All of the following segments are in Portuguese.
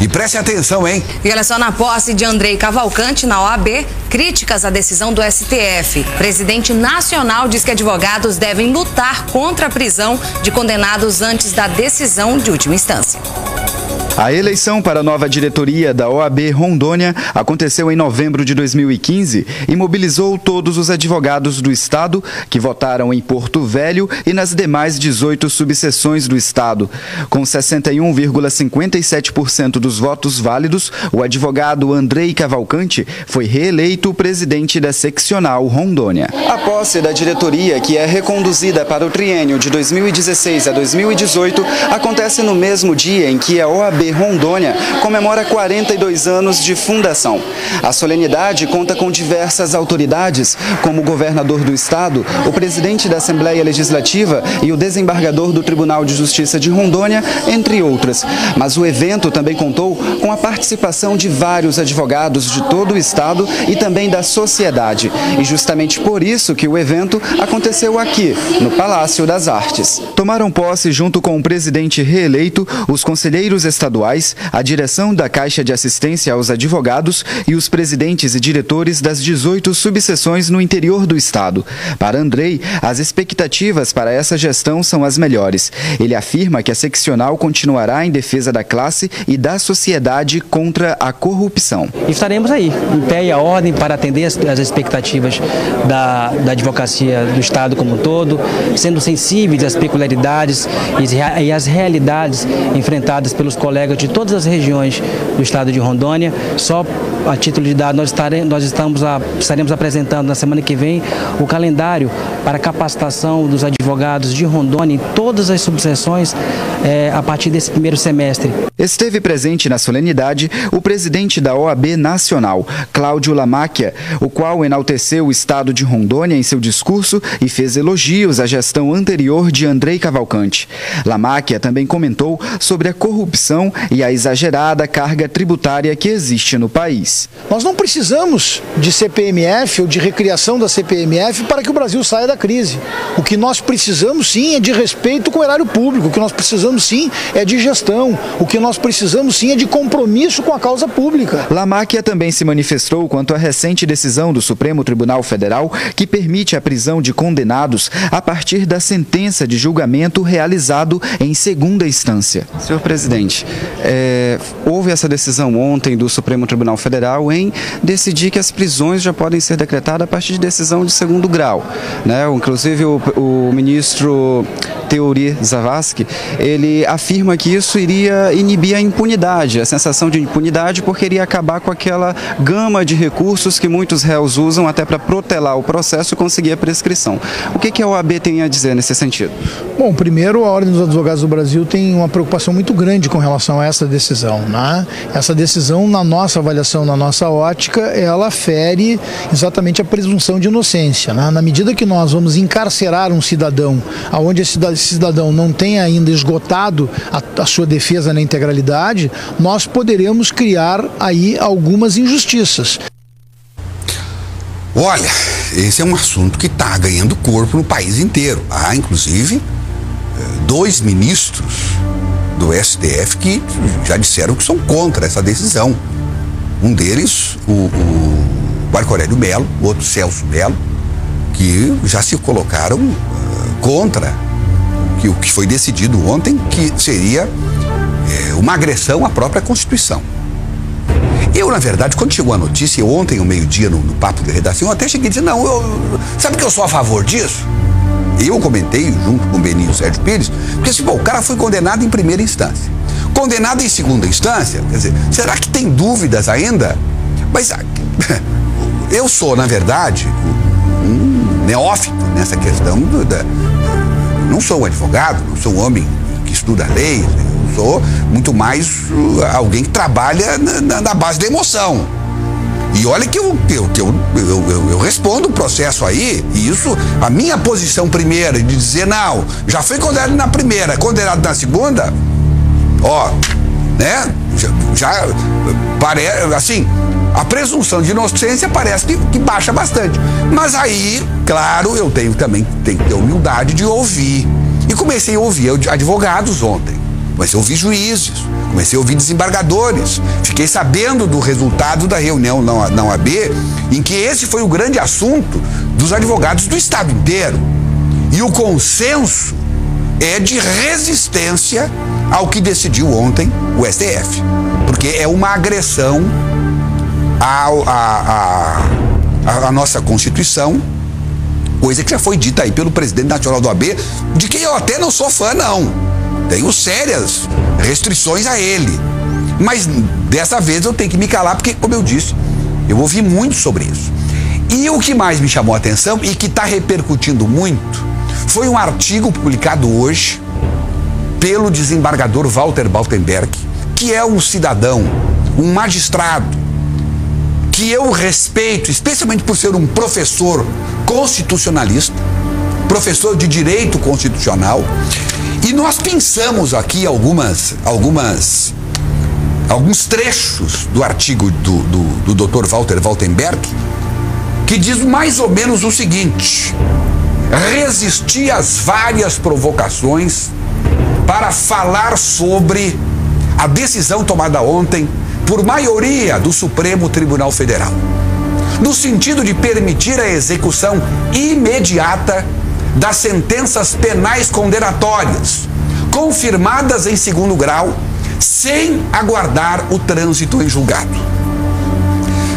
E preste atenção, hein? E olha só, na posse de Andrei Cavalcante na OAB, críticas à decisão do STF. O presidente nacional diz que advogados devem lutar contra a prisão de condenados antes da decisão de última instância. A eleição para a nova diretoria da OAB Rondônia aconteceu em novembro de 2015 e mobilizou todos os advogados do estado que votaram em Porto Velho e nas demais 18 subseções do estado. Com 61,57% dos votos válidos, o advogado Andrei Cavalcante foi reeleito presidente da seccional Rondônia. A posse da diretoria, que é reconduzida para o triênio de 2016 a 2018, acontece no mesmo dia em que a OAB Rondônia comemora 42 anos de fundação. A solenidade conta com diversas autoridades, como o governador do estado, o presidente da Assembleia Legislativa e o desembargador do Tribunal de Justiça de Rondônia, entre outras. Mas o evento também contou com a participação de vários advogados de todo o estado e também da sociedade. E justamente por isso que o evento aconteceu aqui, no Palácio das Artes. Tomaram posse junto com o presidente reeleito, os conselheiros estaduais, a direção da Caixa de Assistência aos Advogados e os presidentes e diretores das 18 subseções no interior do estado. Para Andrei, as expectativas para essa gestão são as melhores. Ele afirma que a seccional continuará em defesa da classe e da sociedade contra a corrupção. Estaremos aí, em pé e a ordem, para atender as expectativas da advocacia do estado como um todo, sendo sensíveis às peculiaridades e às realidades enfrentadas pelos colegas de todas as regiões do estado de Rondônia. Só a título de dado, nós estaremos apresentando na semana que vem o calendário para capacitação dos advogados de Rondônia em todas as subseções a partir desse primeiro semestre. Esteve presente na solenidade o presidente da OAB Nacional, Cláudio Lamáquia, o qual enalteceu o estado de Rondônia em seu discurso e fez elogios à gestão anterior de Andrei Cavalcante. Lamáquia também comentou sobre a corrupção e a exagerada carga tributária que existe no país. Nós não precisamos de CPMF ou de recriação da CPMF para que o Brasil saia da crise. O que nós precisamos sim é de respeito com o erário público, o que nós precisamos sim é de gestão, o que nós precisamos sim é de compromisso com a causa pública. Lamáquia também se manifestou quanto à recente decisão do Supremo Tribunal Federal que permite a prisão de condenados a partir da sentença de julgamento realizado em segunda instância. Senhor presidente, houve essa decisão ontem do Supremo Tribunal Federal em decidir que as prisões já podem ser decretadas a partir de decisão de segundo grau, né? Inclusive o ministro Teori Zavascki, ele afirma que isso iria inibir a impunidade, a sensação de impunidade, porque iria acabar com aquela gama de recursos que muitos réus usam até para protelar o processo e conseguir a prescrição. O que a OAB tem a dizer nesse sentido? Bom, primeiro, a Ordem dos Advogados do Brasil tem uma preocupação muito grande com relação a essa decisão, né? Essa decisão, na nossa avaliação, na nossa ótica, ela fere exatamente a presunção de inocência, né? Na medida que nós vamos encarcerar um cidadão, onde esse cidadão não tem ainda esgotado a sua defesa na integralidade, nós poderemos criar aí algumas injustiças. Olha, esse é um assunto que está ganhando corpo no país inteiro. Há, inclusive, 2 ministros do STF que já disseram que são contra essa decisão. Um deles, o Marco Aurélio Melo, o outro Celso Melo, que já se colocaram contra o que foi decidido ontem, que seria uma agressão à própria Constituição. Eu, na verdade, quando chegou a notícia, ontem, ao meio-dia, no papo de redação, eu até cheguei a dizer, não, sabe que eu sou a favor disso? Eu comentei, junto com o Benito Sérgio Pires, porque assim, bom, o cara foi condenado em primeira instância. Condenado em segunda instância, quer dizer, será que tem dúvidas ainda? Mas eu sou, na verdade, um neófito nessa questão não sou um advogado, não sou um homem que estuda lei, eu sou muito mais alguém que trabalha na base da emoção. E olha que eu respondo o processo aí, e isso, a minha posição primeira de dizer, não, já foi condenado na primeira, condenado na segunda, ó, né, já parece, assim, a presunção de inocência parece que baixa bastante. Mas aí, claro, eu tenho que ter humildade de ouvir. E comecei a ouvir advogados ontem. Comecei a ouvir juízes, comecei a ouvir desembargadores. Fiquei sabendo do resultado da reunião na OAB, em que esse foi o grande assunto dos advogados do Estado inteiro. E o consenso é de resistência ao que decidiu ontem o STF. Porque é uma agressão à nossa Constituição, coisa que já foi dita aí pelo presidente nacional do OAB, de quem eu até não sou fã, não. Tenho sérias restrições a ele. Mas dessa vez eu tenho que me calar, porque, como eu disse, eu ouvi muito sobre isso. E o que mais me chamou a atenção e que está repercutindo muito foi um artigo publicado hoje pelo desembargador Walter Baltenberg, que é um cidadão, um magistrado, que eu respeito, especialmente por ser um professor constitucionalista, professor de direito constitucional. E nós pensamos aqui alguns trechos do artigo do Dr. Walter Baltenberg, que diz mais ou menos o seguinte: resisti às várias provocações para falar sobre a decisão tomada ontem por maioria do Supremo Tribunal Federal, no sentido de permitir a execução imediata das sentenças penais condenatórias, confirmadas em segundo grau, sem aguardar o trânsito em julgado.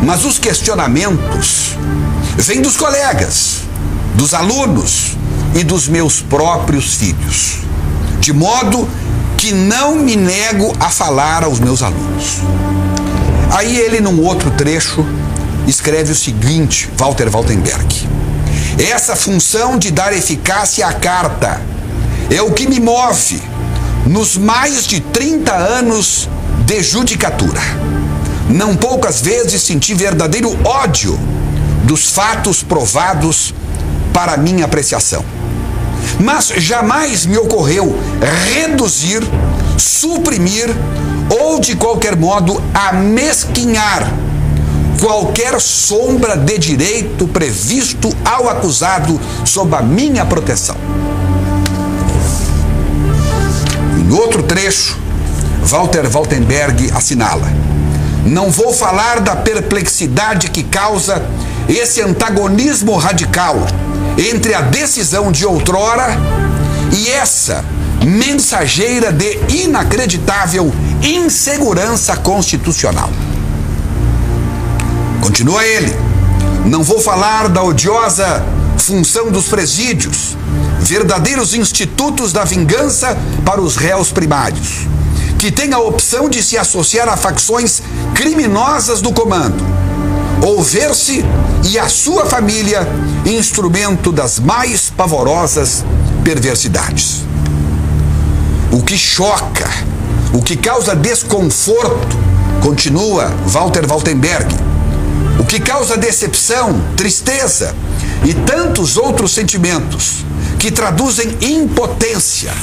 Mas os questionamentos vêm dos colegas, dos alunos e dos meus próprios filhos, de modo que não me nego a falar aos meus alunos. Aí ele, num outro trecho, escreve o seguinte, Walter Baltenberg: essa função de dar eficácia à carta é o que me move nos mais de 30 anos de judicatura. Não poucas vezes senti verdadeiro ódio dos fatos provados para minha apreciação. Mas jamais me ocorreu reduzir, suprimir ou, de qualquer modo, amesquinhar qualquer sombra de direito previsto ao acusado sob a minha proteção. Em outro trecho, Walter Baltenberg assinala: não vou falar da perplexidade que causa esse antagonismo radical entre a decisão de outrora e essa mensageira de inacreditável insegurança constitucional. Continua ele: não vou falar da odiosa função dos presídios, verdadeiros institutos da vingança para os réus primários, que têm a opção de se associar a facções criminosas do comando, ou ver-se e a sua família instrumento das mais pavorosas perversidades. O que choca, o que causa desconforto, continua Walter Baltenberg, o que causa decepção, tristeza e tantos outros sentimentos que traduzem impotência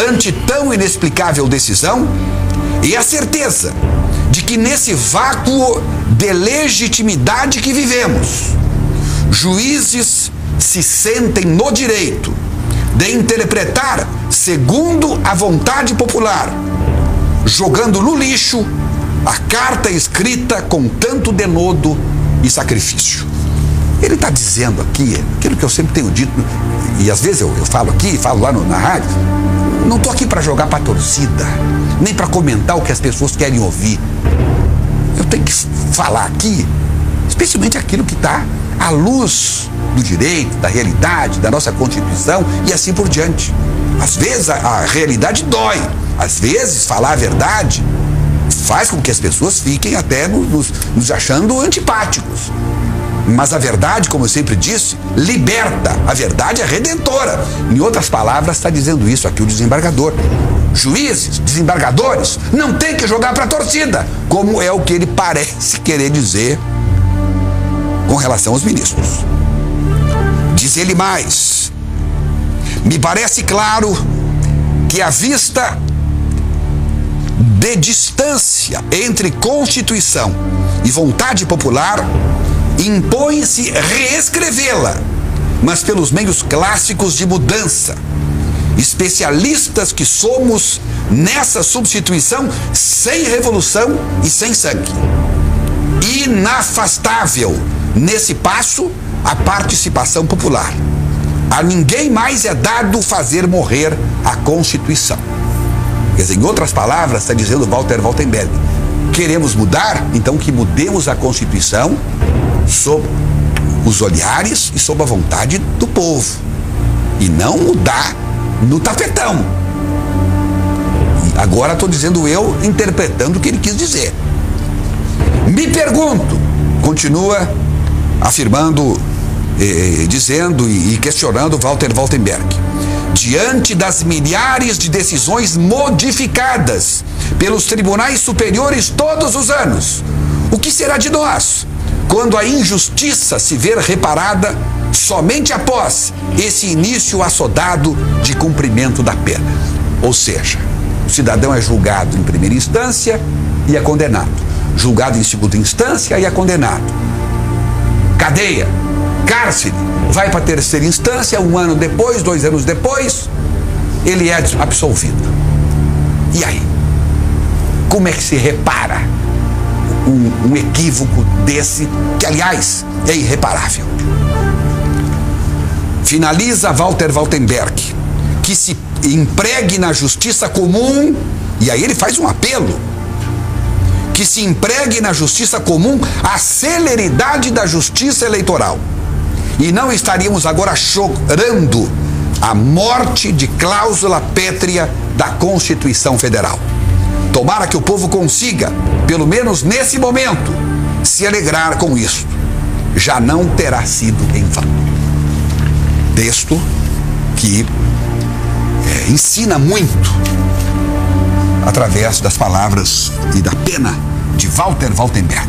ante tão inexplicável decisão, e a certeza de que nesse vácuo de legitimidade que vivemos, juízes se sentem no direito de interpretar segundo a vontade popular, jogando no lixo a carta escrita com tanto denodo e sacrifício. Ele está dizendo aqui aquilo que eu sempre tenho dito, e às vezes eu falo aqui, falo lá na rádio. Não estou aqui para jogar para a torcida, nem para comentar o que as pessoas querem ouvir. Eu tenho que falar aqui, especialmente aquilo que está à luz do direito, da realidade, da nossa Constituição e assim por diante. Às vezes a realidade dói, às vezes falar a verdade faz com que as pessoas fiquem até nos achando antipáticos. Mas a verdade, como eu sempre disse, liberta. A verdade é redentora. Em outras palavras, está dizendo isso aqui o desembargador. Juízes, desembargadores, não tem que jogar para a torcida, como é o que ele parece querer dizer com relação aos ministros. Diz ele mais: me parece claro que à vista de distância entre Constituição e vontade popular, impõe-se reescrevê-la, mas pelos meios clássicos de mudança, especialistas que somos nessa substituição sem revolução e sem sangue. Inafastável nesse passo a participação popular. A ninguém mais é dado fazer morrer a Constituição. Quer dizer, em outras palavras, está dizendo Walter Waltenberg, queremos mudar, então que mudemos a Constituição sob os olhares e sob a vontade do povo. E não mudar no tapetão. E agora estou dizendo eu, interpretando o que ele quis dizer. Me pergunto, continua afirmando, dizendo e questionando Walter Waltenberg, diante das milhares de decisões modificadas pelos tribunais superiores todos os anos, o que será de nós quando a injustiça se ver reparada somente após esse início assodado de cumprimento da pena? Ou seja, o cidadão é julgado em primeira instância e é condenado, julgado em segunda instância e é condenado, cadeia, cárcere, vai para a terceira instância, 1 ano depois, 2 anos depois, ele é absolvido. E aí? Como é que se repara um equívoco desse, que aliás é irreparável? Finaliza Walter Waltenberg, que se empregue na justiça comum, e aí ele faz um apelo, que se empregue na justiça comum a celeridade da justiça eleitoral. E não estaríamos agora chorando a morte de cláusula pétrea da Constituição Federal. Tomara que o povo consiga, pelo menos nesse momento, se alegrar com isso. Já não terá sido em vão. Texto que ensina muito através das palavras e da pena de Walter Waltenberg.